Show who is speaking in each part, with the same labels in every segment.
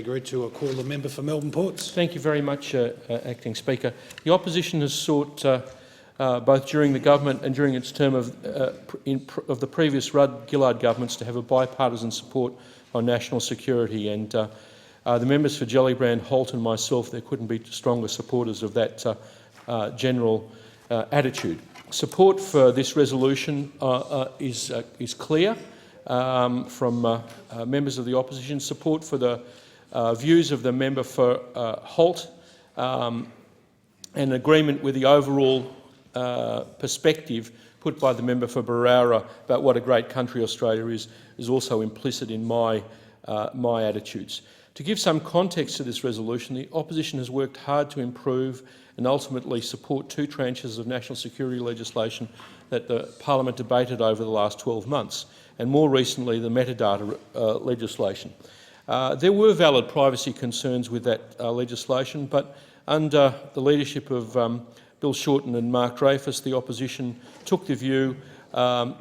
Speaker 1: to call the member for Melbourne Ports.
Speaker 2: Thank you very much, Acting Speaker. The opposition has sought, both during the government and during its term of the previous Rudd-Gillard governments, to have a bipartisan support on national security, and the members for Gellibrand, Holt and myself, there couldn't be stronger supporters of that general attitude. Support for this resolution is clear from members of the opposition. Support for the views of the member for Holt, and agreement with the overall perspective put by the member for Barara about what a great country Australia is also implicit in my attitudes. To give some context to this resolution, the opposition has worked hard to improve and ultimately support two tranches of national security legislation that the Parliament debated over the last 12 months, and more recently the metadata legislation. There were valid privacy concerns with that legislation, but under the leadership of Bill Shorten and Mark Dreyfus, the opposition took the view,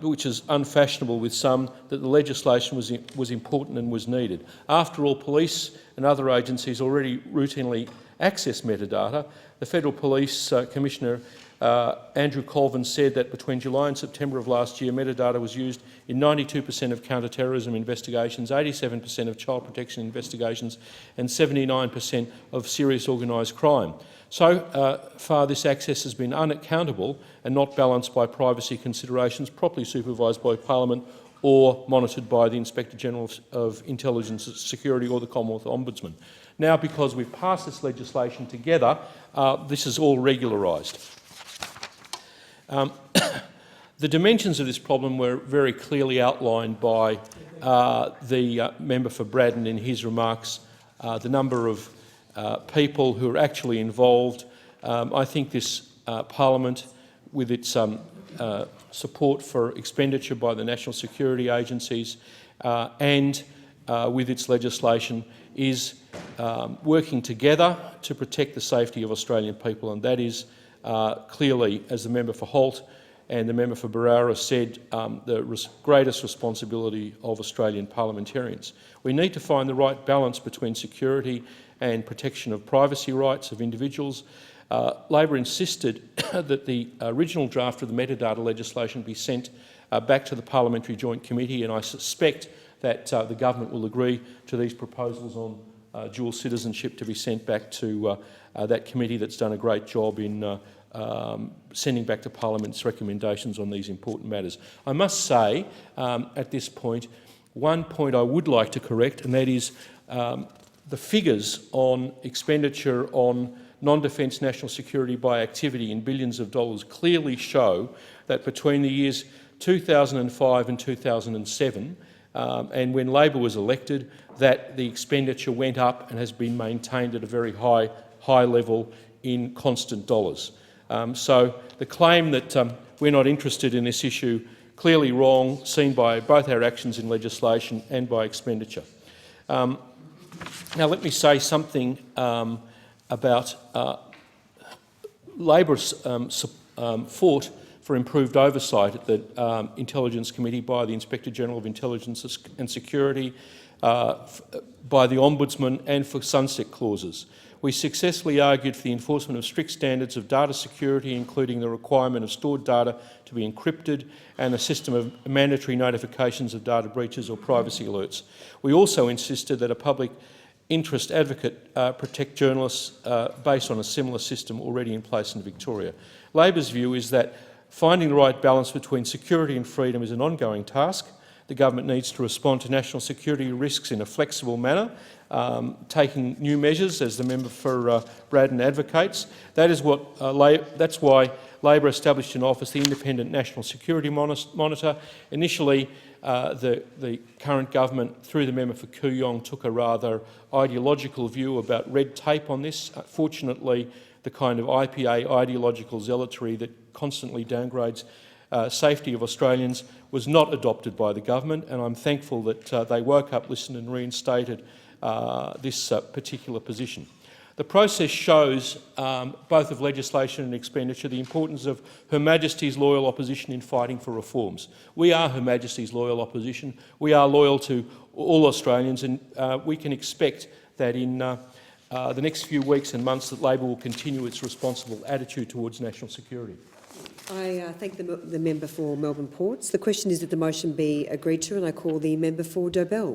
Speaker 2: which is unfashionable with some, that the legislation was important and was needed. After all, police and other agencies already routinely access metadata. The Federal Police Commissioner Andrew Colvin said that between July and September of last year, metadata was used in 92% of counter-terrorism investigations, 87% of child protection investigations and 79% of serious organised crime. So far, this access has been unaccountable and not balanced by privacy considerations, properly supervised by Parliament or monitored by the Inspector General of Intelligence Security or the Commonwealth Ombudsman. Now, because we've passed this legislation together, this is all regularised. The dimensions of this problem were very clearly outlined by the member for Braddon in his remarks. The number of people who are actually involved. I think this Parliament, with its support for expenditure by the national security agencies and with its legislation, is working together to protect the safety of Australian people, and that is clearly, as the member for Holt and the member for Barara said, the greatest responsibility of Australian parliamentarians. We need to find the right balance between security and protection of privacy rights of individuals. Labor insisted that the original draft of the metadata legislation be sent back to the Parliamentary Joint Committee, and I suspect that the government will agree to these proposals on dual citizenship to be sent back to that committee that's done a great job in sending back to Parliament's recommendations on these important matters. I must say, at this point, one point I would like to correct, and that is the figures on expenditure on non-defence national security by activity in billions of dollars clearly show that between the years 2005 and 2007, and when Labor was elected, that the expenditure went up and has been maintained at a very high level in constant dollars. So the claim that we're not interested in this issue, clearly wrong, seen by both our actions in legislation and by expenditure. Now let me say something about Labor's fought for improved oversight at the Intelligence Committee by the Inspector General of Intelligence and Security, by the Ombudsman, and for sunset clauses. We successfully argued for the enforcement of strict standards of data security, including the requirement of stored data to be encrypted and a system of mandatory notifications of data breaches or privacy alerts. We also insisted that a public interest advocate protect journalists based on a similar system already in place in Victoria. Labor's view is that finding the right balance between security and freedom is an ongoing task. The government needs to respond to national security risks in a flexible manner, taking new measures, as the member for Braddon advocates. That's why Labor established in office the Independent National Security Monitor. Initially, the current government, through the member for Kooyong, took a rather ideological view about red tape on this. Fortunately, the kind of IPA ideological zealotry that constantly downgrades safety of Australians was not adopted by the government, and I'm thankful that they woke up, listened and reinstated this particular position. The process shows, both of legislation and expenditure, the importance of Her Majesty's loyal opposition in fighting for reforms. We are Her Majesty's loyal opposition. We are loyal to all Australians, and we can expect that in the next few weeks and months that Labor will continue its responsible attitude towards national security.
Speaker 3: I thank the member for Melbourne Ports. The question is that the motion be agreed to, and I call the member for Dobell.